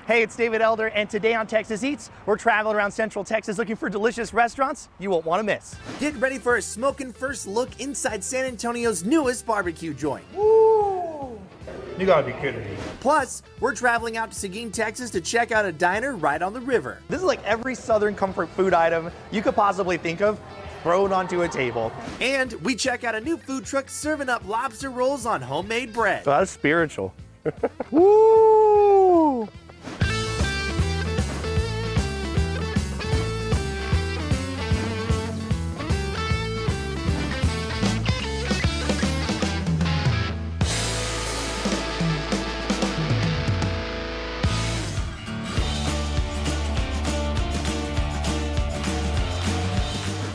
Hey, it's David Elder, and today on Texas Eats, we're traveling around Central Texas looking for delicious restaurants you won't want to miss. Get ready for a smoking first look inside San Antonio's newest barbecue joint. Woo! You gotta be kidding me. Plus, we're traveling out to Seguin, Texas to check out a diner right on the river. This is like every Southern comfort food item you could possibly think of thrown onto a table. And we check out a new food truck serving up lobster rolls on homemade bread. That's spiritual. Woo!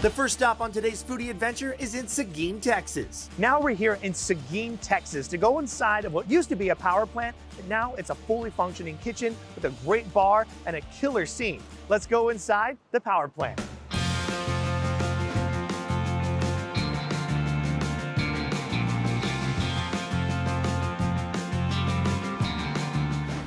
The first stop on today's foodie adventure is in Seguin, Texas. Now we're here in Seguin, Texas to go inside of what used to be a power plant, but now it's a fully functioning kitchen with a great bar and a killer scene. Let's go inside the power plant.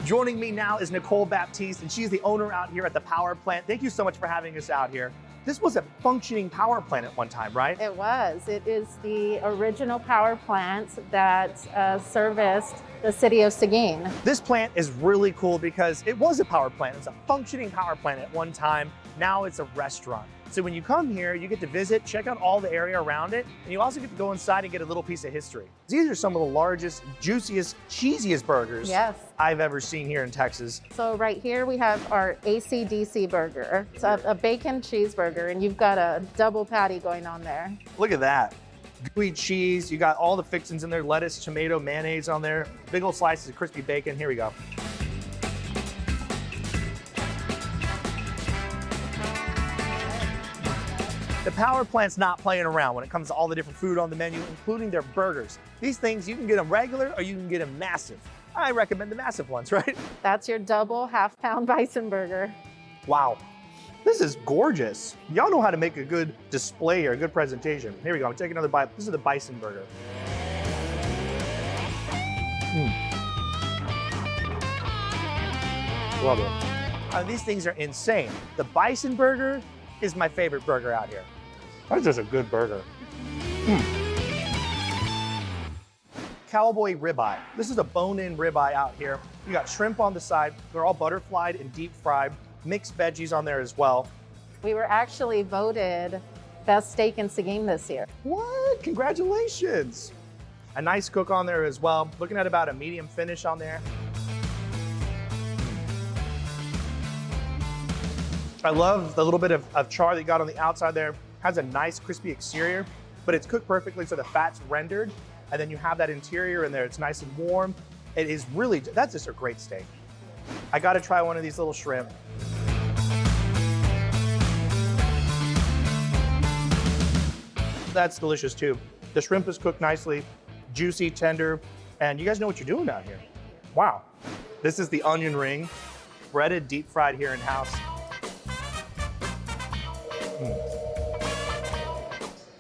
Joining me now is Nicole Baptiste, and she's the owner out here at the power plant. Thank you so much for having us out here. This was a functioning power plant at one time, right? It was. It is the original power plant that serviced the city of Seguin. This plant is really cool because it was a power plant. It's a functioning power plant at one time. Now it's a restaurant. So when you come here, you get to visit, check out all the area around it, and you also get to go inside and get a little piece of history. These are some of the largest, juiciest, cheesiest burgers I've ever seen here in Texas. So right here we have our AC/DC burger. It's a bacon cheeseburger, and you've got a double patty going on there. Look at that. Gooey cheese, you got all the fixings in there, lettuce, tomato, mayonnaise on there, big old slices of crispy bacon. Here we go. The power plant's not playing around when it comes to all the different food on the menu, including their burgers. These things, you can get them regular or you can get them massive. I recommend the massive ones, right? That's your double half-pound bison burger. Wow, this is gorgeous. Y'all know how to make a good display or a good presentation. Here we go, take another bite. This is the bison burger. Love it. These things are insane. The bison burger is my favorite burger out here. That's just a good burger. Cowboy ribeye. This is a bone-in ribeye out here. You got shrimp on the side. They're all butterflied and deep fried. Mixed veggies on there as well. We were actually voted best steak in Seguin this year. What? Congratulations. A nice cook on there as well. Looking at about a medium finish on there. I love the little bit of char that you got on the outside there. Has a nice crispy exterior, but it's cooked perfectly so the fat's rendered, and then you have that interior in there. It's nice and warm. It is really, that's just a great steak. I gotta try one of these little shrimp. That's delicious too. The shrimp is cooked nicely, juicy, tender, and you guys know what you're doing down here. Wow. This is the onion ring, breaded, deep fried here in-house.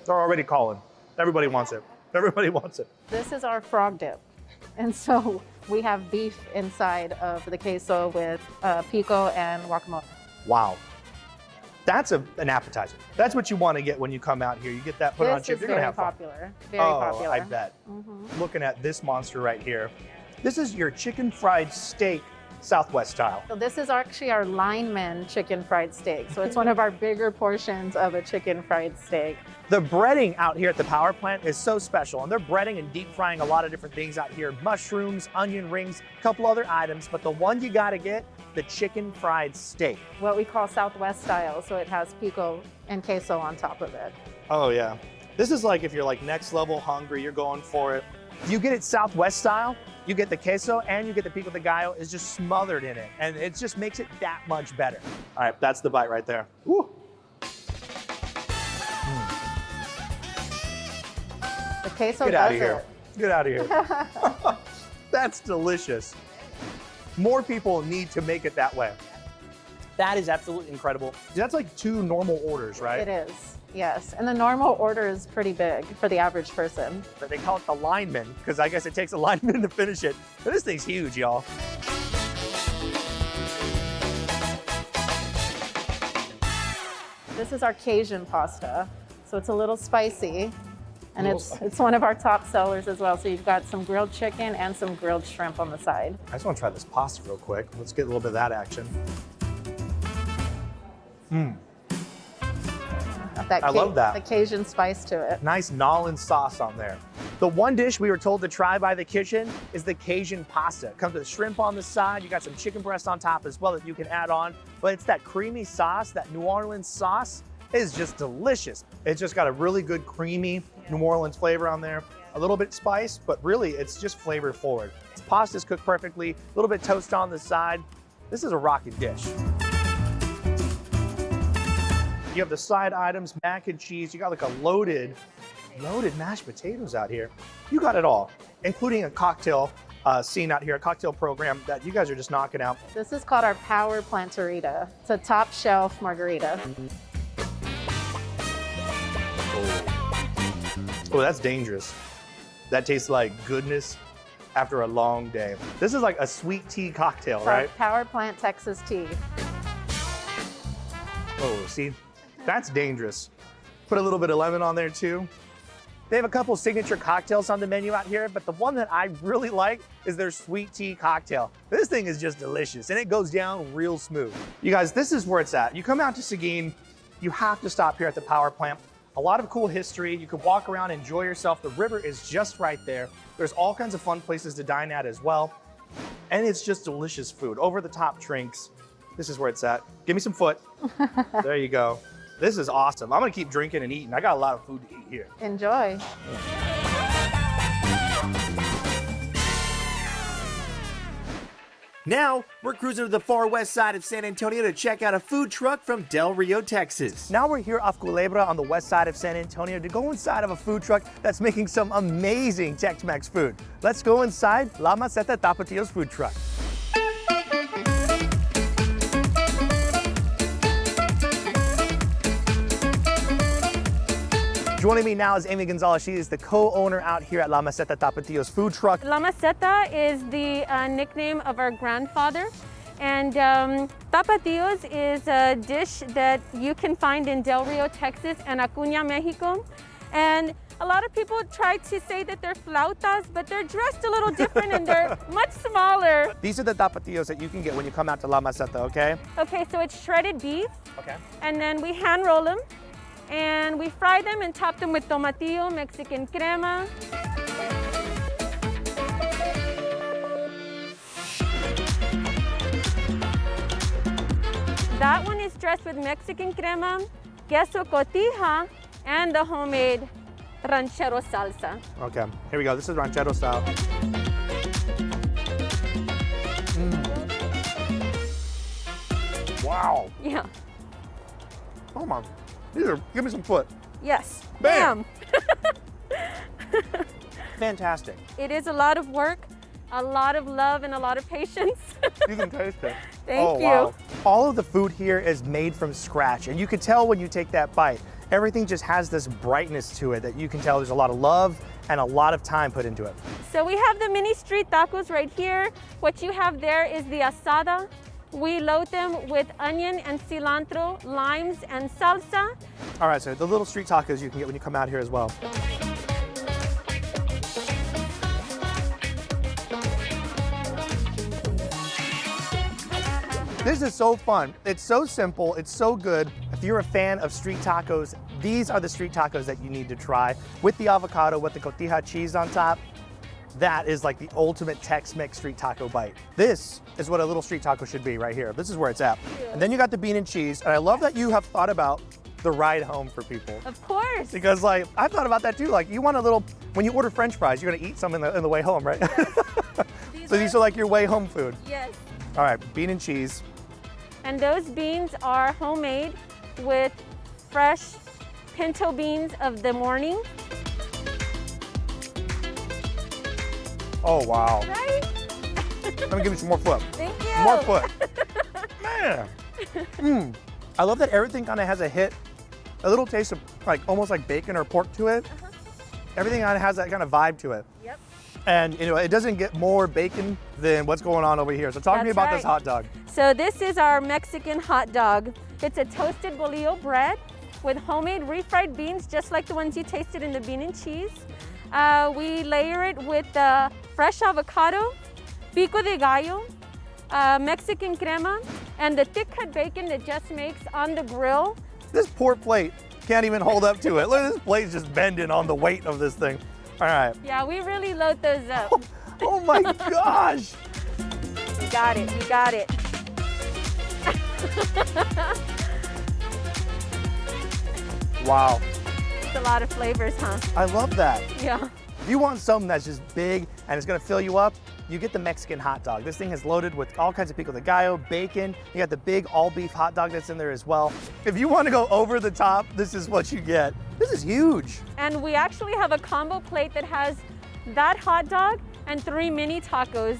They're already calling. Everybody wants it. Everybody wants it. This is our frog dip. And so we have beef inside of the queso with pico and guacamole. Wow. That's an appetizer. That's what you want to get when you come out here. You get that put on chips. You're going to have fun. Very popular. I bet. Looking at this monster right here. This is your chicken fried steak, Southwest style. So this is actually our lineman chicken fried steak. So it's one of our bigger portions of a chicken fried steak. The breading out here at the power plant is so special, and they're breading and deep frying a lot of different things out here. Mushrooms, onion rings, a couple other items, but the one you gotta get, the chicken fried steak. What we call Southwest style, so it has pico and queso on top of it. Oh yeah. This is like if you're like next level hungry, you're going for it. You get it Southwest style, you get the queso and you get the pico de gallo is just smothered in it, and it just makes it that much better. All right, that's the bite right there. Woo. The queso Get out does of here. it. Get out of here. That's delicious. More people need to make it that way. That is absolutely incredible. That's like 2 normal orders, right? It is, yes. And the normal order is pretty big for the average person. But they call it the lineman, because I guess it takes a lineman to finish it. But this thing's huge, y'all. This is our Cajun pasta. So it's a little spicy, and it's one of our top sellers as well. So you've got some grilled chicken and some grilled shrimp on the side. I just want to try this pasta real quick. Let's get a little bit of that action. I love that. The Cajun spice to it. Nice Nollan sauce on there. The one dish we were told to try by the kitchen is the Cajun pasta. It comes with shrimp on the side. You got some chicken breast on top as well that you can add on. But it's that creamy sauce, that New Orleans sauce. Is just delicious. It's just got a really good creamy New Orleans flavor on there. A little bit spice, but really it's just flavor forward. This pasta's cooked perfectly, a little bit toast on the side. This is a rocking dish. You have the side items, mac and cheese. You got like a loaded mashed potatoes out here. You got it all, including a cocktail scene out here, a cocktail program that you guys are just knocking out. This is called our Power Planterita. It's a top shelf margarita. Oh, that's dangerous. That tastes like goodness after a long day. This is like a sweet tea cocktail, It's right? our Power Plant Texas tea. Oh, see, that's dangerous. Put a little bit of lemon on there too. They have a couple signature cocktails on the menu out here, but the one that I really like is their sweet tea cocktail. This thing is just delicious and it goes down real smooth. You guys, this is where it's at. You come out to Seguin, you have to stop here at the power plant. A lot of cool history. You could walk around, enjoy yourself. The river is just right there. There's all kinds of fun places to dine at as well. And it's just delicious food. Over the top drinks. This is where it's at. Give me some foot. There you go. This is awesome. I'm gonna keep drinking and eating. I got a lot of food to eat here. Enjoy. Now, we're cruising to the far west side of San Antonio to check out a food truck from Del Rio, Texas. Now we're here off Culebra on the west side of San Antonio to go inside of a food truck that's making some amazing Tex-Mex food. Let's go inside La Maceta Tapatios food truck. Joining me now is Amy Gonzalez. She is the co-owner out here at La Maceta Tapatios food truck. La Maceta is the nickname of our grandfather. And Tapatios is a dish that you can find in Del Rio, Texas and Acuña, Mexico. And a lot of people try to say that they're flautas, but they're dressed a little different and they're much smaller. These are the Tapatios that you can get when you come out to La Maceta, okay? Okay, so it's shredded beef. Okay. And then we hand roll them. And we fry them and top them with tomatillo, Mexican crema. That one is dressed with Mexican crema, queso cotija, and the homemade ranchero salsa. Okay, here we go. This is ranchero style. Wow. Yeah. Oh my. Here, give me some foot. Yes. Bam. Bam. Fantastic. It is a lot of work, a lot of love, and a lot of patience. You can taste it. Thank you. Wow. All of the food here is made from scratch, and you can tell when you take that bite. Everything just has this brightness to it that you can tell there's a lot of love and a lot of time put into it. So we have the mini street tacos right here. What you have there is the asada. We load them with onion and cilantro, limes, and salsa. All right, so the little street tacos you can get when you come out here as well. This is so fun. It's so simple, it's so good. If you're a fan of street tacos, these are the street tacos that you need to try. With the avocado, with the cotija cheese on top, that is like the ultimate Tex-Mex street taco bite. This is what a little street taco should be right here. This is where it's at. And then you got the bean and cheese, and I love that you have thought about the ride home for people. Of course. Because like, I thought about that too. Like you want a little, when you order French fries, you're gonna eat some in the way home, right? So these are like your way home food. Yes. All right, bean and cheese. And those beans are homemade with fresh pinto beans of the morning. Oh, wow. Right? Let me give you some more foot. Thank you. More foot. Man. I love that everything kind of has a little taste of like almost like bacon or pork to it. Everything kind of has that kind of vibe to it. Yep. And you know, it doesn't get more bacon than what's going on over here. So talk to me That's about right. this hot dog. So this is our Mexican hot dog. It's a toasted bolillo bread with homemade refried beans, just like the ones you tasted in the bean and cheese. We layer it with fresh avocado, pico de gallo, Mexican crema, and the thick cut bacon that Jess makes on the grill. This poor plate can't even hold up to it. Look at this plate just bending on the weight of this thing. All right. Yeah, we really load those up. Oh my gosh. You got it, you got it. Wow. It's a lot of flavors, huh? I love that. Yeah. If you want something that's just big and it's gonna fill you up, you get the Mexican hot dog. This thing is loaded with all kinds of pico de gallo, bacon. You got the big all beef hot dog that's in there as well. If you want to go over the top, this is what you get. This is huge. And we actually have a combo plate that has that hot dog and 3 mini tacos.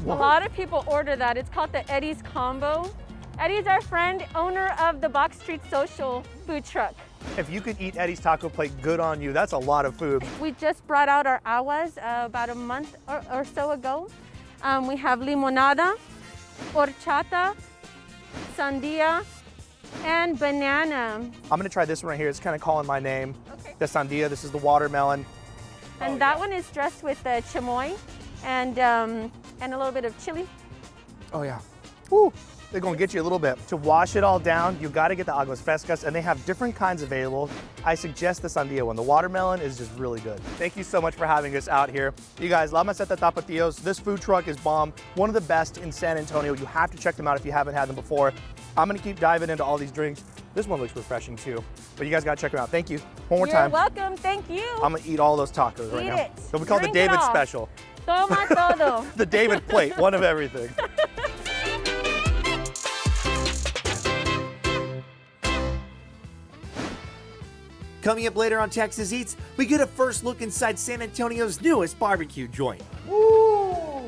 Whoa. A lot of people order that. It's called the Eddie's Combo. Eddie's our friend, owner of the Box Street Social food truck. If you could eat Eddie's taco plate, good on you. That's a lot of food. We just brought out our aguas about a month or so ago. We have limonada, horchata, sandia, and banana. I'm gonna try this one right here. It's kind of calling my name. Okay. The sandia, this is the watermelon. And that one is dressed with chamoy and a little bit of chili. Oh yeah. Woo. They're gonna get you a little bit. To wash it all down, you gotta get the aguas frescas, and they have different kinds available. I suggest the sandia one. The watermelon is just really good. Thank you so much for having us out here. You guys, La Maceta Tapatios, this food truck is bomb. One of the best in San Antonio. You have to check them out if you haven't had them before. I'm gonna keep diving into all these drinks. This one looks refreshing too, but you guys gotta check them out. Thank you. One more time. You're welcome, thank you. I'm gonna eat all those tacos right Eat now. it. They'll be called the Drink it David off. Special. Toma todo. The David plate, one of everything. Coming up later on Texas Eats, we get a first look inside San Antonio's newest barbecue joint. Woo!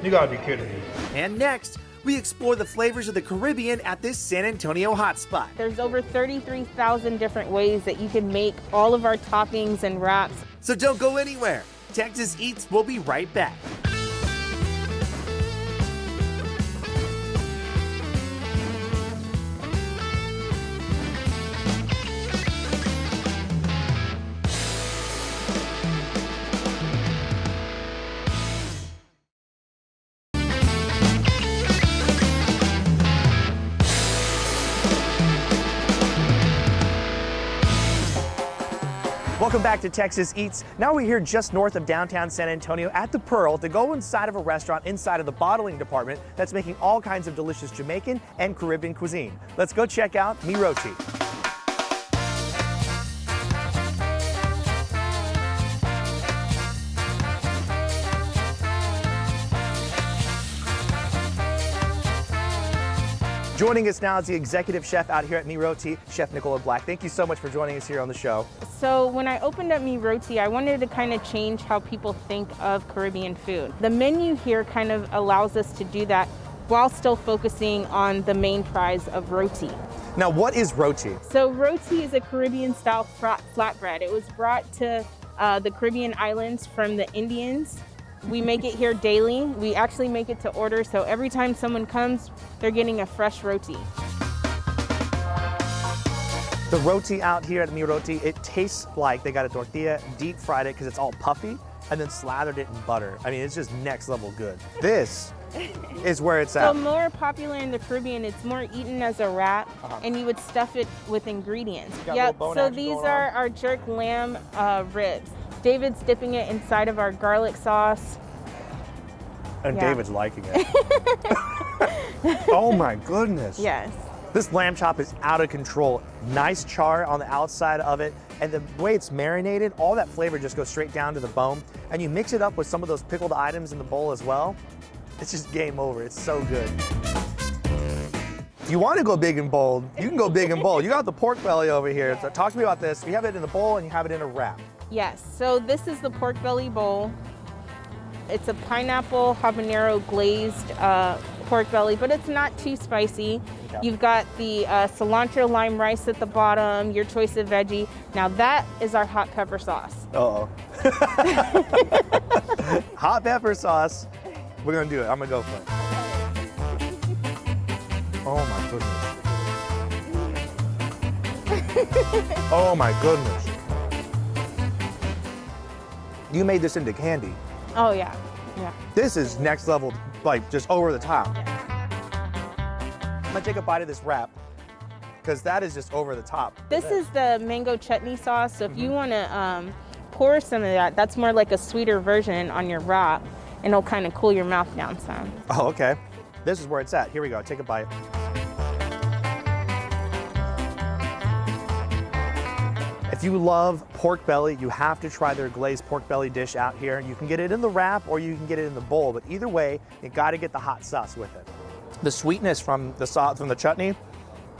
You gotta be kidding me. And next, we explore the flavors of the Caribbean at this San Antonio hotspot. There's over 33,000 different ways that you can make all of our toppings and wraps. So don't go anywhere. Texas Eats will be right back. Welcome back to Texas Eats. Now we're here just north of downtown San Antonio at the Pearl to go inside of a restaurant inside of the bottling department that's making all kinds of delicious Jamaican and Caribbean cuisine. Let's go check out Roti. Joining us now is the executive chef out here at Roti, Chef Nicola Black. Thank you so much for joining us here on the show. So when I opened up Roti, I wanted to kind of change how people think of Caribbean food. The menu here kind of allows us to do that while still focusing on the main prize of roti. Now, what is roti? So roti is a Caribbean-style flatbread. It was brought to the Caribbean islands from the Indians. We make it here daily. We actually make it to order, so every time someone comes, they're getting a fresh roti. The roti out here at Roti, it tastes like they got a tortilla, deep fried it because it's all puffy, and then slathered it in butter. I mean, it's just next level good. This is where it's So at. more popular in the Caribbean, it's more eaten as a wrap, and you would stuff it with ingredients. Got a Yep, little bone so action these going are on. our jerk lamb ribs. David's dipping it inside of our garlic sauce. And Yeah. David's liking it. Oh my goodness. Yes. This lamb chop is out of control. Nice char on the outside of it. And the way it's marinated, all that flavor just goes straight down to the bone. And you mix it up with some of those pickled items in the bowl as well. It's just game over. It's so good. If you want to go big and bold, you can go big and bold. You got the pork belly over here. So talk to me about this. You have it in a bowl and you have it in a wrap. Yes, so this is the pork belly bowl. It's a pineapple habanero glazed pork belly, but it's not too spicy. Okay. You've got the cilantro lime rice at the bottom, your choice of veggie. Now that is our hot pepper sauce. Uh-oh. Hot pepper sauce. We're gonna do it. I'm gonna go for it. Oh my goodness. Oh my goodness. You made this into candy. Oh yeah, yeah. This is next level, like just over the top. I'm gonna take a bite of this wrap because that is just over the top. This is the mango chutney sauce. So if you want to pour some of that, that's more like a sweeter version on your wrap, and it'll kind of cool your mouth down some. Oh, okay. This is where it's at. Here we go. Take a bite. If you love pork belly, you have to try their glazed pork belly dish out here. You can get it in the wrap or you can get it in the bowl, but either way, you gotta get the hot sauce with it. The sweetness from the sauce, from the chutney,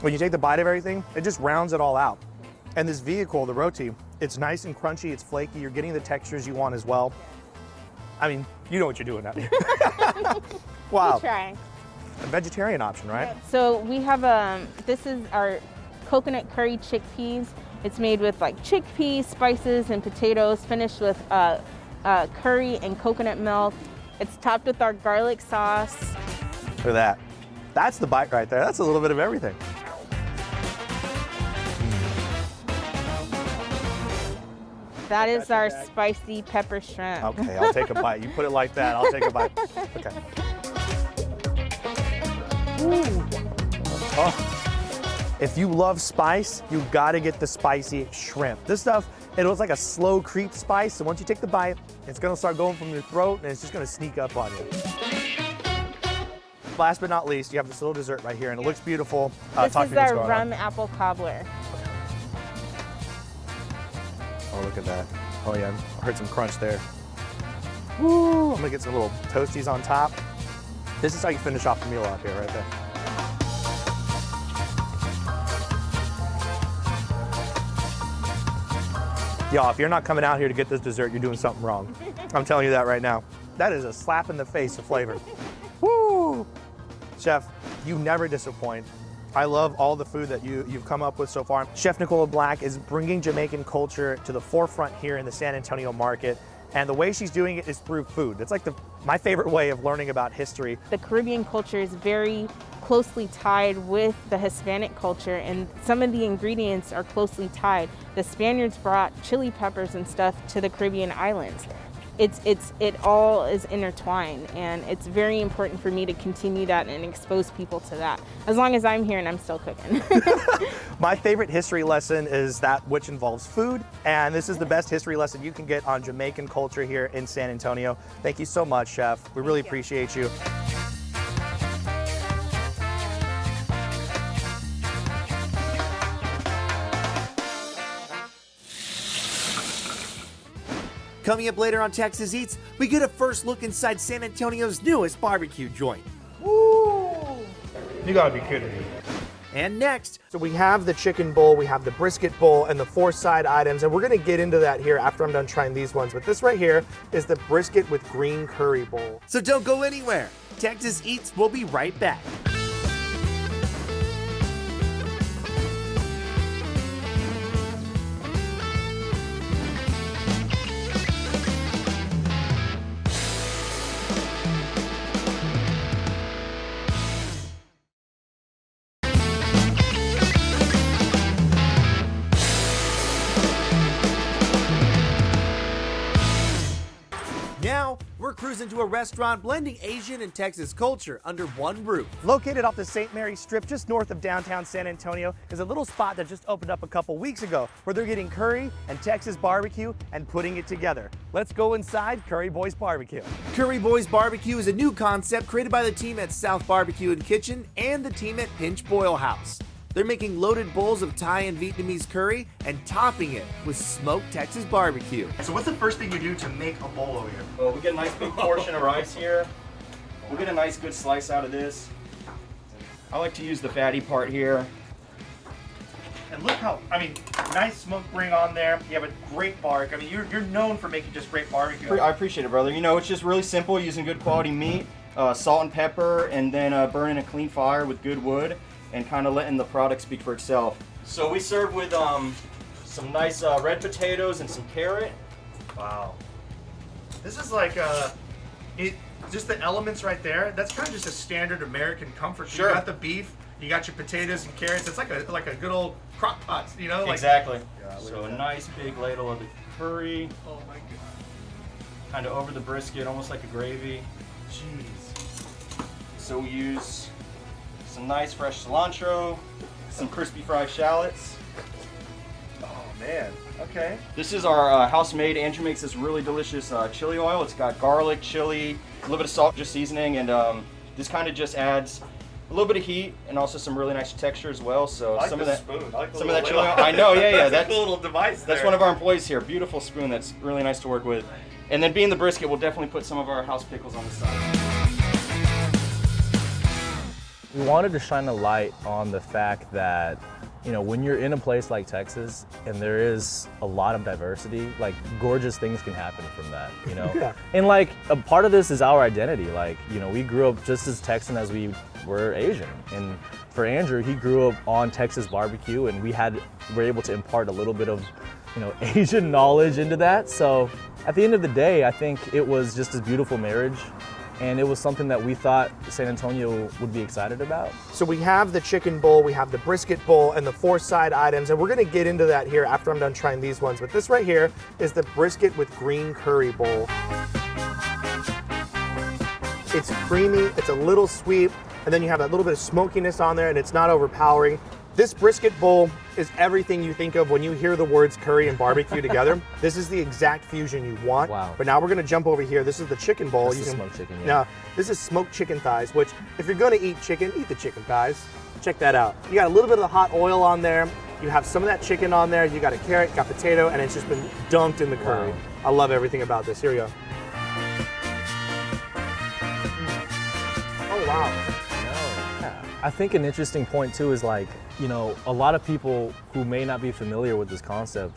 when you take the bite of everything, it just rounds it all out. And this vehicle, the roti, it's nice and crunchy, it's flaky, you're getting the textures you want as well. I mean, you know what you're doing out here. Wow. Try. A vegetarian option, right? So we have this is our coconut curry chickpeas. It's made with like chickpeas, spices, and potatoes, finished with curry and coconut milk. It's topped with our garlic sauce. Look at that. That's the bite right there. That's a little bit of everything. That is our spicy pepper shrimp. Okay, I'll take a bite. You put it like that, I'll take a bite. Okay. Ooh. Oh. If you love spice, you gotta get the spicy shrimp. This stuff, it was like a slow creep spice, so once you take the bite, it's gonna start going from your throat and it's just gonna sneak up on you. Last but not least, you have this little dessert right here and it looks beautiful. This is our rum apple cobbler. Oh, look at that. Oh yeah, I heard some crunch there. Woo, I'm gonna get some little toasties on top. This is how you finish off the meal out here, right there. Y'all, if you're not coming out here to get this dessert, you're doing something wrong. I'm telling you that right now. That is a slap in the face of flavor. Woo! Chef, you never disappoint. I love all the food that you've come up with so far. Chef Nicola Black is bringing Jamaican culture to the forefront here in the San Antonio market. And the way she's doing it is through food. It's like my favorite way of learning about history. The Caribbean culture is very closely tied with the Hispanic culture, and some of the ingredients are closely tied. The Spaniards brought chili peppers and stuff to the Caribbean islands. It all is intertwined, and it's very important for me to continue that and expose people to that, as long as I'm here and I'm still cooking. My favorite history lesson is that which involves food, and this is the best history lesson you can get on Jamaican culture here in San Antonio. Thank you so much, Chef. We really appreciate you. Coming up later on Texas Eats, we get a first look inside San Antonio's newest barbecue joint. Woo! You gotta be kidding me. And next, So we have the chicken bowl, we have the brisket bowl, and the 4 side items, and we're gonna get into that here after I'm done trying these ones. But this right here is the brisket with green curry bowl. so don't go anywhere. Texas Eats will be right back. Now, we're cruising to a restaurant blending Asian and Texas culture under one roof. Located off the St. Mary's Strip just north of downtown San Antonio is a little spot that just opened up a couple weeks ago where they're getting curry and Texas barbecue and putting it together. Let's go inside Curry Boys BBQ. Curry Boys BBQ is a new concept created by the team at South Barbecue and Kitchen and the team at Pinch Boil House. They're making loaded bowls of Thai and Vietnamese curry and topping it with smoked Texas barbecue. So what's the first thing you do to make a bowl over here? Well, we get a nice big portion of rice here. We'll get a nice good slice out of this. I like to use the fatty part here. And look how, nice smoke ring on there. You have a great bark. You're known for making just great barbecue. I appreciate it, brother. You know, it's just really simple, using good quality meat, salt and pepper, and then burning a clean fire with good wood, and kind of letting the product speak for itself. So we serve with some nice red potatoes and some carrot. Wow. This is like just the elements right there. That's kind of just a standard American comfort. Sure. You got the beef, You got your potatoes and carrots. It's like a good old crock pot, you know? Exactly. So a nice big ladle of the curry. Oh my goodness. Kind of over the brisket, almost like a gravy. Jeez. So we use some nice fresh cilantro, some crispy fried shallots. Oh man. Okay. This is our house-made. Andrew makes this really delicious chili oil. It's got garlic, chili, a little bit of salt, just seasoning, and this kind of just adds a little bit of heat and also some really nice texture as well. So some of that, some of that chili oil. I know, yeah. That's a cool little device. That's one of our employees here. Beautiful spoon. That's really nice to work with. And then being the brisket, we'll definitely put some of our house pickles on the side. We wanted to shine a light on the fact that, you know, when you're in a place like Texas and there is a lot of diversity, like gorgeous things can happen from that, you know? Yeah. And like a part of this is our identity. Like, you know, we grew up just as Texan as we were Asian. And for Andrew, he grew up on Texas barbecue and we're able to impart a little bit of, you know, Asian knowledge into that. So at the end of the day, I think it was just a beautiful marriage. And it was something that we thought San Antonio would be excited about. So we have the chicken bowl, we have the brisket bowl, and the 4 side items, and we're gonna get into that here after I'm done trying these ones. But this right here is the brisket with green curry bowl. It's creamy, it's a little sweet, and then you have that little bit of smokiness on there, and it's not overpowering. This brisket bowl is everything you think of when you hear the words curry and barbecue together. This is the exact fusion you want. Wow. But now we're gonna jump over here. This is the chicken bowl. This is smoked chicken, yeah. Now, this is smoked chicken thighs, which if you're gonna eat chicken, eat the chicken thighs. Check that out. You got a little bit of the hot oil on there. You have some of that chicken on there. You got a carrot, got potato, and it's just been dunked in the curry. Wow. I love everything about this. Here we go. Oh, wow. I think an interesting point too is like, you know, a lot of people who may not be familiar with this concept,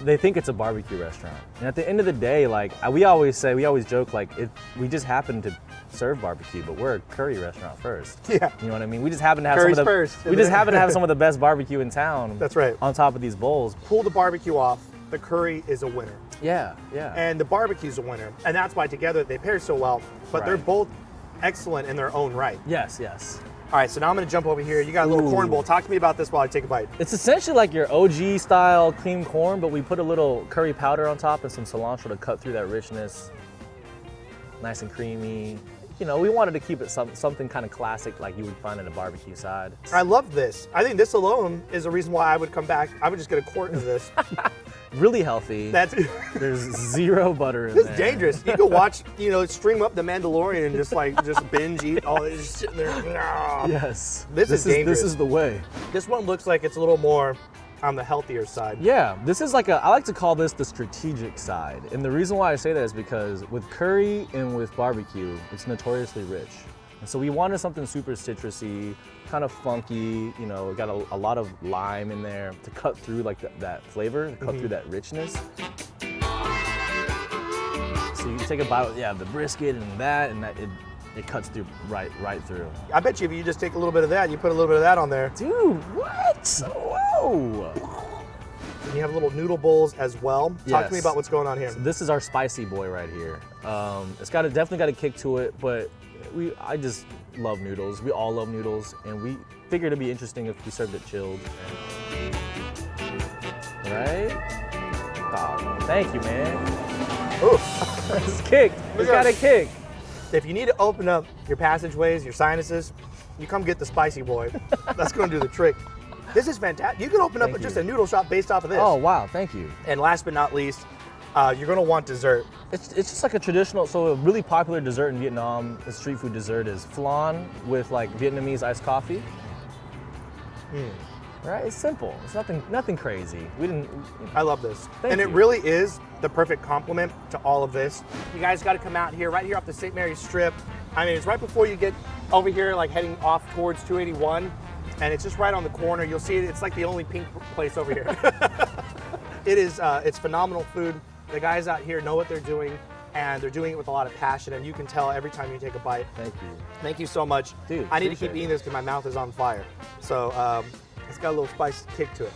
they think it's a barbecue restaurant. And at the end of the day, like we always joke, like we just happen to serve barbecue, but we're a curry restaurant first. Yeah. You know what I mean? We just happen to have Curry's some of the first. we just happen to have some of the best barbecue in town. That's right. On top of these bowls. Pull the barbecue off, the curry is a winner. Yeah, yeah. And the barbecue's a winner. And that's why together they pair so well, but they're Right. both excellent in their own right. Yes, yes. All right, so now I'm gonna jump over here. You got a little Ooh. corn bowl. Talk to me about this while I take a bite. It's essentially like your OG style cream corn, but we put a little curry powder on top and some cilantro to cut through that richness. Nice and creamy. You know, we wanted to keep it something kind of classic like you would find in a barbecue side. I love this. I think this alone is a reason why I would come back. I would just get a quart of this. Really healthy. That's There's zero butter in this there. is dangerous. You could watch, you know, stream up The Mandalorian and just binge eat all this, just sitting there. Yes. This is dangerous. This is the way. This one looks like it's a little more on the healthier side. Yeah, this is like I like to call this the strategic side. And the reason why I say that is because with curry and with barbecue, it's notoriously rich. And so we wanted something super citrusy, kind of funky, you know, got a lot of lime in there to cut through like that flavor, to cut through that richness. So you take a bite, the brisket and that it cuts through right through. I bet you if you just take a little bit of that and you put a little bit of that on there. Dude, what? Whoa! And you have little noodle bowls as well. Talk to me Yes. about what's going on here. So this is our spicy boy right here. It's definitely got a kick to it, but I just love noodles. We all love noodles, and we figured it'd be interesting if we served it chilled. Right? Oh, thank you, man. Ooh. It's kicked. It's got a kick. If you need to open up your passageways, your sinuses, you come get the spicy boy. That's going to do the trick. This is fantastic. You can open up Thank just you. a noodle shop based off of this. Oh, wow, thank you. And last but not least, you're going to want dessert. It's just like a traditional, so a really popular dessert in Vietnam, a street food dessert is flan with like Vietnamese iced coffee. Right? It's simple. It's nothing crazy. I love this. Thank and it you. really is the perfect complement to all of this. You guys got to come out here, right here off the St. Mary's Strip. I mean, it's right before you get over here, like heading off towards 281. And it's just right on the corner. You'll see it. It's like the only pink place over here. It's phenomenal food. The guys out here know what they're doing, and they're doing it with a lot of passion, and you can tell every time you take a bite. Thank you. Thank you so much. Dude, I need to keep appreciate eating this because my mouth is on fire. So it's got a little spice kick to it.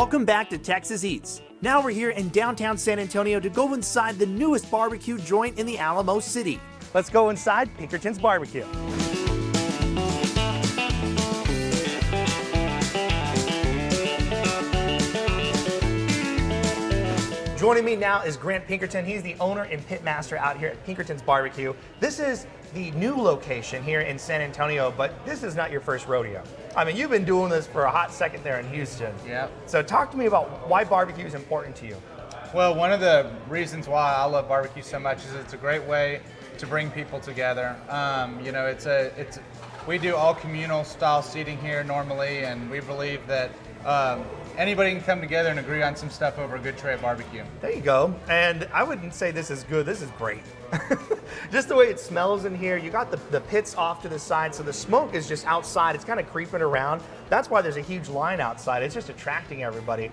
Welcome back to Texas Eats. Now we're here in downtown San Antonio to go inside the newest barbecue joint in the Alamo City. Let's go inside Pinkerton's BBQ. Joining me now is Grant Pinkerton. He's the owner and pitmaster out here at Pinkerton's BBQ. This is the new location here in San Antonio, but this is not your first rodeo. I mean, you've been doing this for a hot second there in Houston. Yeah. So talk to me about why barbecue is important to you. Well, one of the reasons why I love barbecue so much is it's a great way to bring people together. You know, we do all communal style seating here normally, and we believe that anybody can come together and agree on some stuff over a good tray of barbecue. There you go. And I wouldn't say this is good, this is great. Just the way it smells in here, you got the pits off to the side, so the smoke is just outside, it's kind of creeping around. That's why there's a huge line outside, it's just attracting everybody.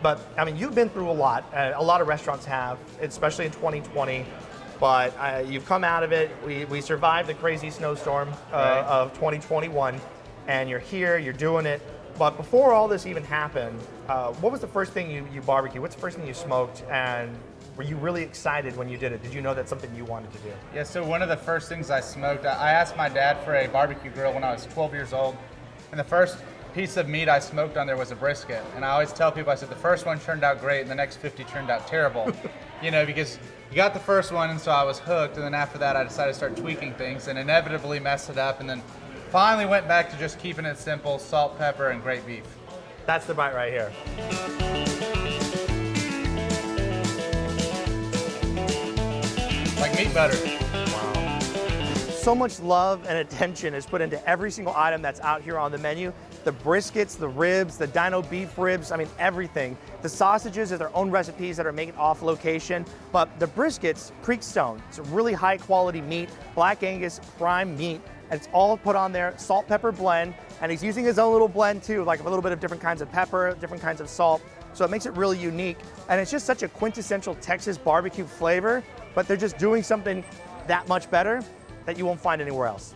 But I mean, you've been through a lot of restaurants have, especially in 2020, but you've come out of it. We survived the crazy snowstorm of 2021, and you're here, you're doing it. But before all this even happened, what was the first thing you barbecued? What's the first thing you smoked? And were you really excited when you did it? Did you know that's something you wanted to do? Yeah, so one of the first things I smoked, I asked my dad for a barbecue grill when I was 12 years old. And the first piece of meat I smoked on there was a brisket. And I always tell people, I said, the first one turned out great and the next 50 turned out terrible. You know, because you got the first one and so I was hooked. And then after that, I decided to start tweaking things and inevitably messed it up. And then finally went back to just keeping it simple, salt, pepper, and great beef. That's the bite right here. Like meat butter. Wow. So much love and attention is put into every single item that's out here on the menu. The briskets, the ribs, the dino beef ribs, I mean everything. The sausages are their own recipes that are made off location, but the briskets, Creekstone, it's a really high quality meat, Black Angus prime meat, and it's all put on there, salt, pepper blend, and he's using his own little blend too, like a little bit of different kinds of pepper, different kinds of salt, so it makes it really unique, and it's just such a quintessential Texas barbecue flavor, but they're just doing something that much better that you won't find anywhere else.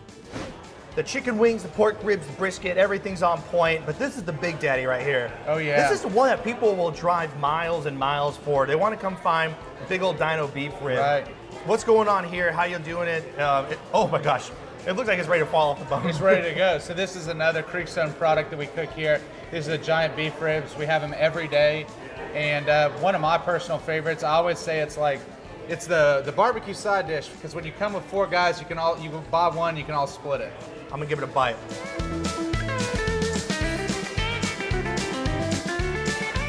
The chicken wings, the pork ribs, the brisket, everything's on point, but this is the big daddy right here. Oh yeah. This is the one that people will drive miles and miles for. They want to come find a big old dino beef rib. Right. What's going on here? How you doing it? Oh my gosh. It looks like it's ready to fall off the bone. It's ready to go. So this is another Creekstone product that we cook here. These are the giant beef ribs. We have them every day. And one of my personal favorites, I always say it's the barbecue side dish, because when you come with 4 guys, you buy one, you can all split it. I'm gonna give it a bite.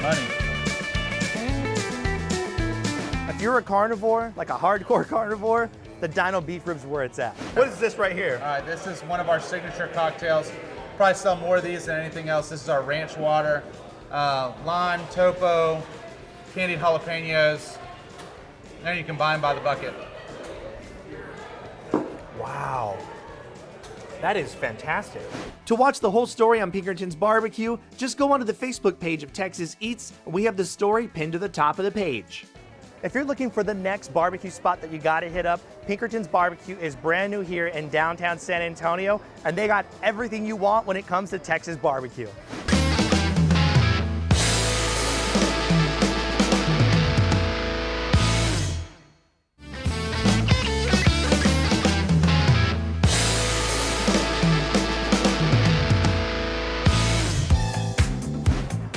Money. If you're a carnivore, like a hardcore carnivore, the dino beef ribs where it's at. What is this right here? All right, this is one of our signature cocktails. Probably sell more of these than anything else. This is our ranch water, lime, topo, candied jalapenos, and you can buy them by the bucket. Wow. That is fantastic. To watch the whole story on Pinkerton's BBQ, just go onto the Facebook page of Texas Eats. We have the story pinned to the top of the page. If you're looking for the next barbecue spot that you gotta hit up, Pinkerton's BBQ is brand new here in downtown San Antonio, and they got everything you want when it comes to Texas barbecue.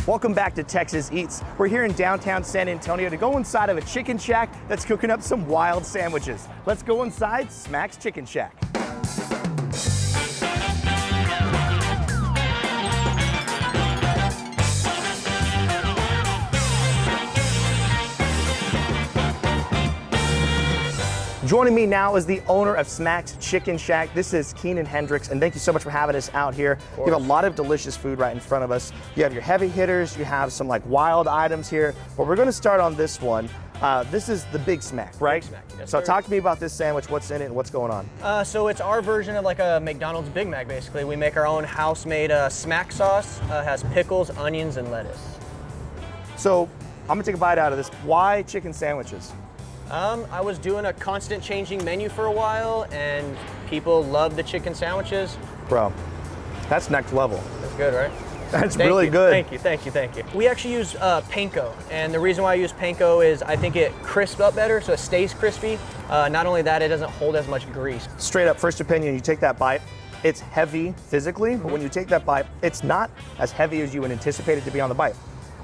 Welcome back to Texas Eats. We're here in downtown San Antonio to go inside of a chicken shack that's cooking up some wild sandwiches. Let's go inside Smack's Chicken Shack. Joining me now is the owner of Smack's Chicken Shack. This is Keenan Hendricks, and thank you so much for having us out here. You have a lot of delicious food right in front of us. You have your heavy hitters, you have some like wild items here, but we're gonna start on this one. This is the Big Smack, right? Big Smack, yes, so sir. talk to me about this sandwich, what's in it and what's going on? So it's our version of like a McDonald's Big Mac, basically. We make our own house-made smack sauce. Has pickles, onions, and lettuce. So I'm gonna take a bite out of this. Why chicken sandwiches? I was doing a constant changing menu for a while, and people love the chicken sandwiches. Bro, that's next level. That's good, right? That's Thank really you. good. Thank you, thank you, thank you. We actually use panko, and the reason why I use panko is I think it crisps up better, so it stays crispy. Not only that, it doesn't hold as much grease. Straight up, first opinion, you take that bite, it's heavy physically, but when you take that bite, it's not as heavy as you would anticipate it to be on the bite.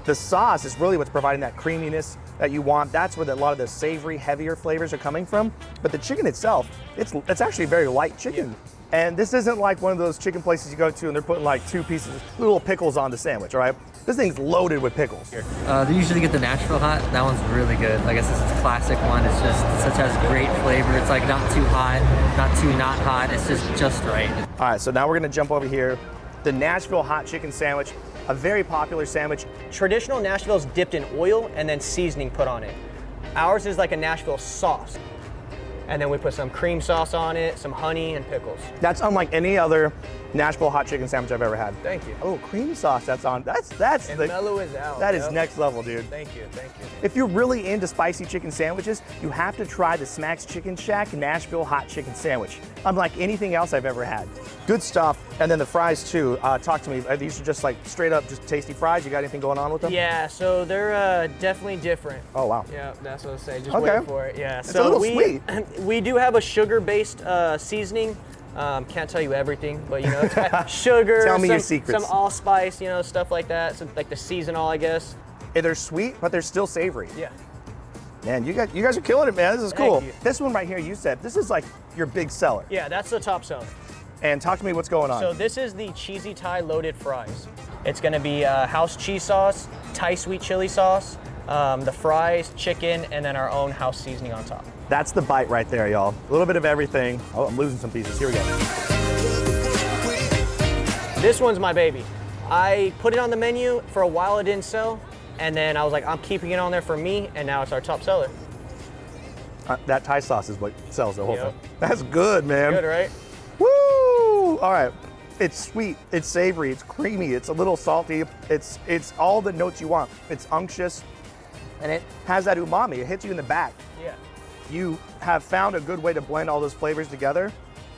The sauce is really what's providing that creaminess that you want. That's where a lot of the savory, heavier flavors are coming from. But the chicken itself, it's actually very light chicken. Yeah. And this isn't like one of those chicken places you go to and they're putting like 2 pieces, little pickles on the sandwich, all right? This thing's loaded with pickles. They usually get the Nashville hot. That one's really good. Like I guess this is a classic one. It's just, such has great flavor. It's like not too hot, not too not hot. It's just right. All right, so now we're gonna jump over here. The Nashville hot chicken sandwich, a very popular sandwich. Traditional Nashville is dipped in oil and then seasoning put on it. Ours is like a Nashville sauce. And then we put some cream sauce on it, some honey, and pickles. That's unlike any other Nashville hot chicken sandwich I've ever had. Thank you. Oh, cream sauce that's on. That's and mellow is out. That is next level, dude. Thank you, thank you. If you're really into spicy chicken sandwiches, you have to try the Smacks Chicken Shack Nashville hot chicken sandwich. Unlike anything else I've ever had. Good stuff. And then the fries too. Talk to me. Are these just like straight up just tasty fries? You got anything going on with them? Yeah, so they're definitely different. Oh wow. Yeah, that's what I was saying. Just Okay. wait for it. Yeah. It's So a little sweet. we do have a sugar-based seasoning. Can't tell you everything, but you know, it's got sugar, Tell me your secrets. some allspice, you know, stuff like that. So like the seasonal, I guess. They're sweet, but they're still savory. Yeah. Man, you guys are killing it, man. This is cool. Thank you. This one right here, you said this is like your big seller. Yeah, that's the top seller. And talk to me what's going on. So this is the cheesy Thai loaded fries. It's gonna be house cheese sauce, Thai sweet chili sauce, the fries, chicken, and then our own house seasoning on top. That's the bite right there, y'all. A little bit of everything. Oh, I'm losing some pieces. Here we go. This one's my baby. I put it on the menu. For a while it didn't sell, and then I was like, I'm keeping it on there for me, and now it's our top seller. That Thai sauce is what sells the whole Yep. thing. That's good, man. Good, right? Woo! All right. It's sweet, it's savory, it's creamy, it's a little salty. It's all the notes you want. It's unctuous, and it has that umami. It hits you in the back. Yeah. You have found a good way to blend all those flavors together.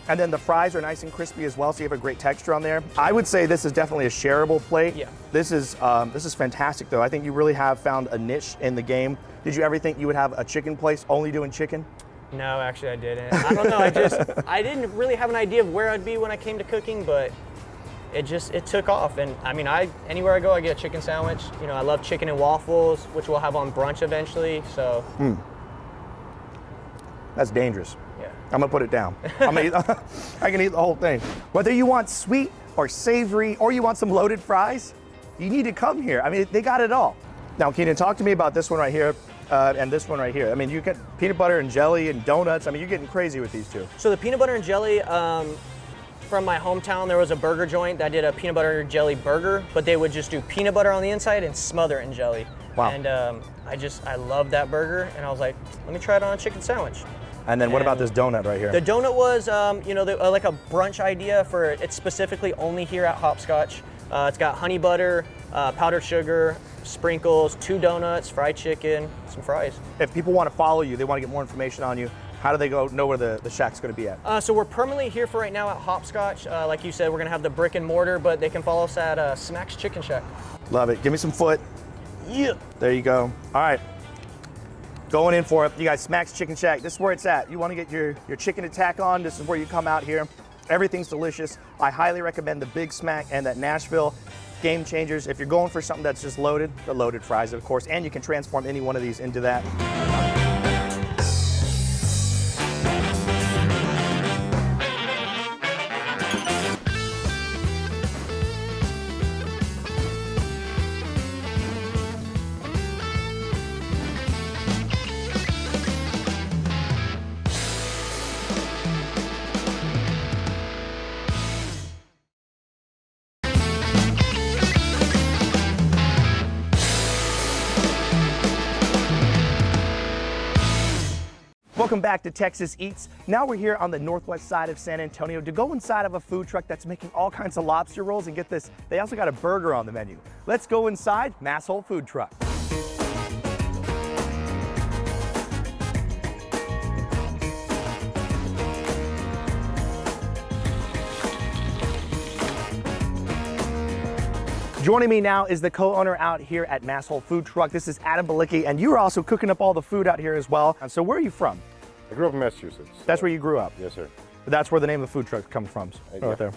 And then the fries are nice and crispy as well, so you have a great texture on there. I would say this is definitely a shareable plate. Yeah. This is fantastic though. I think you really have found a niche in the game. Did you ever think you would have a chicken place only doing chicken? No, actually I didn't. I don't know, I didn't really have an idea of where I'd be when I came to cooking, but it took off. And I mean, anywhere I go, I get a chicken sandwich. You know, I love chicken and waffles, which we'll have on brunch eventually, so. That's dangerous. Yeah. I'm gonna put it down. I can eat the whole thing. Whether you want sweet or savory, or you want some loaded fries, you need to come here. I mean, they got it all. Now, Keenan, talk to me about this one right here and this one right here. I mean, you get peanut butter and jelly and donuts. I mean, you're getting crazy with these two. So the peanut butter and jelly, from my hometown, there was a burger joint that did a peanut butter and jelly burger, but they would just do peanut butter on the inside and smother it in jelly. Wow. And I love that burger, and I was like, let me try it on a chicken sandwich. And then what about this donut right here? The donut was, like a brunch idea for, it's specifically only here at Hopscotch. It's got honey butter, powdered sugar, sprinkles, 2 donuts, fried chicken, some fries. If people want to follow you, they want to get more information on you, how do they know where the shack's going to be at? So we're permanently here for right now at Hopscotch. Like you said, we're going to have the brick and mortar, but they can follow us at Smacks Chicken Shack. Love it. Give me some foot. Yeah. There you go. All right. Going in for it. You guys, Smacks Chicken Shack. This is where it's at. You want to get your chicken attack on. This is where you come out here. Everything's delicious. I highly recommend the Big Smack and that Nashville. Game changers. If you're going for something that's just loaded, the loaded fries, of course, and you can transform any one of these into that. Welcome back to Texas Eats. Now we're here on the northwest side of San Antonio to go inside of a food truck that's making all kinds of lobster rolls, and get this, they also got a burger on the menu. Let's go inside Masshole Food Truck. Joining me now is the co-owner out here at Masshole Food Truck. This is Adam Balicki, and you are also cooking up all the food out here as well. And so where are you from? I grew up in Massachusetts. That's where you grew up? Yes, sir. That's where the name of the food truck comes from, right there.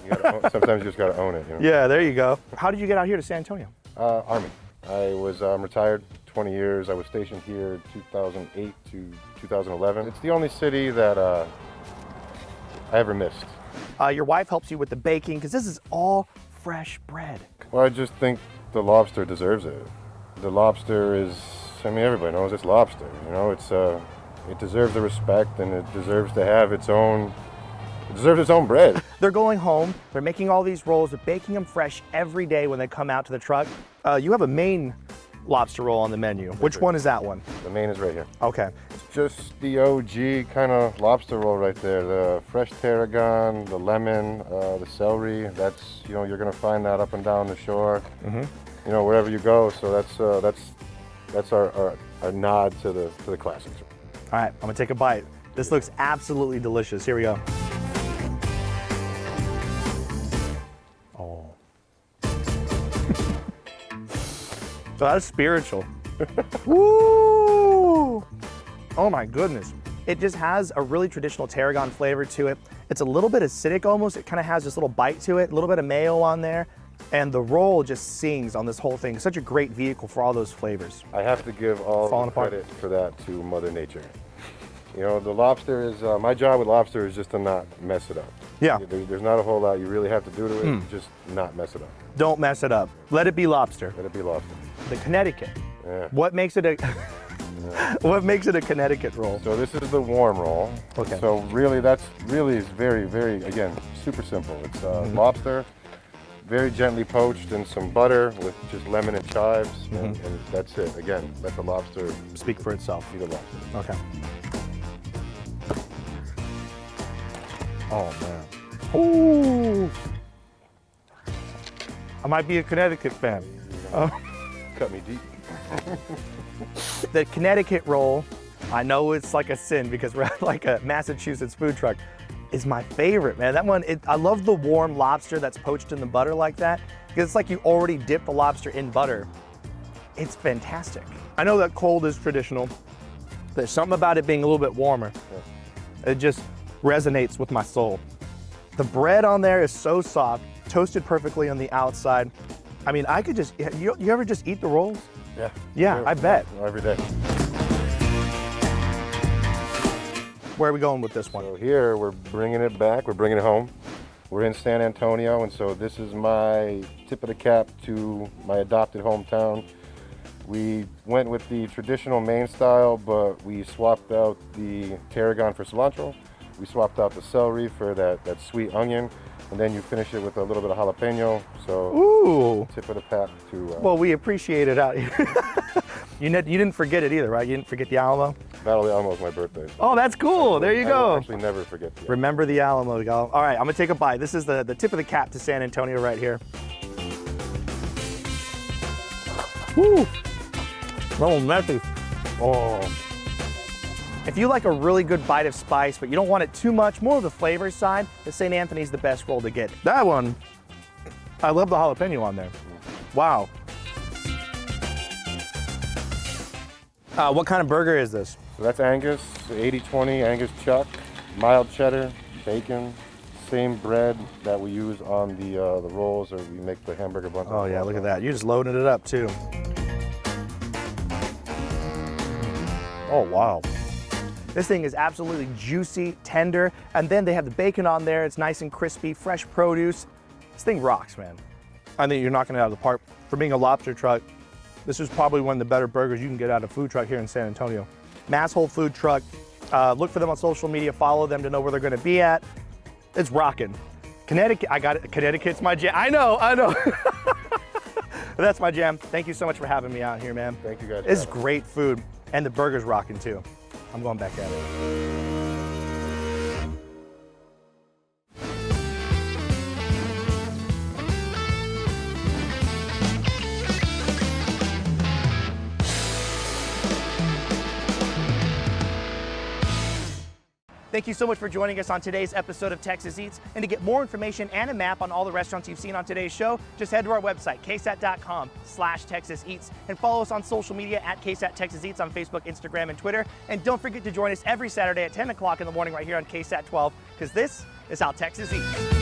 Sometimes you just got to own it. You know? Yeah, there you go. How did you get out here to San Antonio? Army. I was retired 20 years. I was stationed here 2008 to 2011. It's the only city that I ever missed. Your wife helps you with the baking because this is all fresh bread. Well, I just think the lobster deserves it. The lobster is, I mean, everybody knows it's lobster. You know, it deserves the respect, and it deserves to have its own. It deserves its own bread. They're going home. They're making all these rolls. They're baking them fresh every day when they come out to the truck. You have a Maine lobster roll on the menu. Which one is that one? The Maine is right here. Okay. It's just the OG kind of lobster roll right there. The fresh tarragon, the lemon, the celery. That's, you know, you're gonna find that up and down the shore. You know, wherever you go. So that's our nod to the classics. All right, I'm gonna take a bite. This looks absolutely delicious. Here we go. Oh. So that's spiritual. Woo! Oh my goodness. It just has a really traditional tarragon flavor to it. It's a little bit acidic almost. It kind of has this little bite to it, a little bit of mayo on there. And the roll just sings on this whole thing. Such a great vehicle for all those flavors. I have to give all the credit for that to Mother Nature. You know, the lobster is, my job with lobster is just to not mess it up. Yeah. There's not a whole lot you really have to do to it, just not mess it up. Don't mess it up. Let it be lobster. Let it be lobster. The Connecticut. Yeah. What makes it a what makes it a Connecticut roll? So this is the warm roll. Okay. So really is very, very, again, super simple. It's lobster, very gently poached in some butter with just lemon and chives, and that's it. Again, let the lobster speak for itself. Be the lobster. Okay. Oh man. Ooh. I might be a Connecticut fan. Cut me deep. The Connecticut roll, I know it's like a sin because we're like a Massachusetts food truck, is my favorite, man. That one, I love the warm lobster that's poached in the butter like that because it's like you already dip the lobster in butter. It's fantastic. I know that cold is traditional. There's something about it being a little bit warmer. It just resonates with my soul. The bread on there is so soft, toasted perfectly on the outside. I mean, I could just, you ever just eat the rolls? Yeah. Yeah, sure. I bet. Every day. Where are we going with this one? So here, we're bringing it back, we're bringing it home. We're in San Antonio, and so this is my tip of the cap to my adopted hometown. We went with the traditional Maine style, but we swapped out the tarragon for cilantro. We swapped out the celery for that sweet onion, and then you finish it with a little bit of jalapeno. So, ooh, tip of the cap to. Well, we appreciate it out here. You didn't forget it either, right? You didn't forget the Alamo? Battle of the Alamo is my birthday. Oh, that's cool. There you go. I actually never forget the Alamo. Remember the Alamo, y'all. All right, I'm gonna take a bite. This is the tip of the cap to San Antonio right here. Woo! Oh, messy. Oh. If you like a really good bite of spice, but you don't want it too much, more of the flavor side, the St. Anthony's the best roll to get. That one, I love the jalapeno on there. Wow. What kind of burger is this? So that's Angus, 80/20 Angus chuck, mild cheddar, bacon, same bread that we use on the rolls, or we make the hamburger buns. Oh yeah, look at that. You're just loading it up too. Oh wow. This thing is absolutely juicy, tender, and then they have the bacon on there. It's nice and crispy, fresh produce. This thing rocks, man. I think you're knocking it out of the park. For being a lobster truck, this is probably one of the better burgers you can get out of a food truck here in San Antonio. Masshole Food Truck. Look for them on social media, follow them to know where they're gonna be at. It's rocking. Connecticut, I got it. Connecticut's my jam. I know. That's my jam. Thank you so much for having me out here, man. Thank you guys. It's great food, and the burger's rocking too. I'm going back at it. Thank you so much for joining us on today's episode of Texas Eats. And to get more information and a map on all the restaurants you've seen on today's show, just head to our website, ksat.com/Texas Eats, and follow us on social media at KSAT Texas Eats on Facebook, Instagram, and Twitter. And don't forget to join us every Saturday at 10 o'clock in the morning right here on KSAT 12, because this is how Texas eats.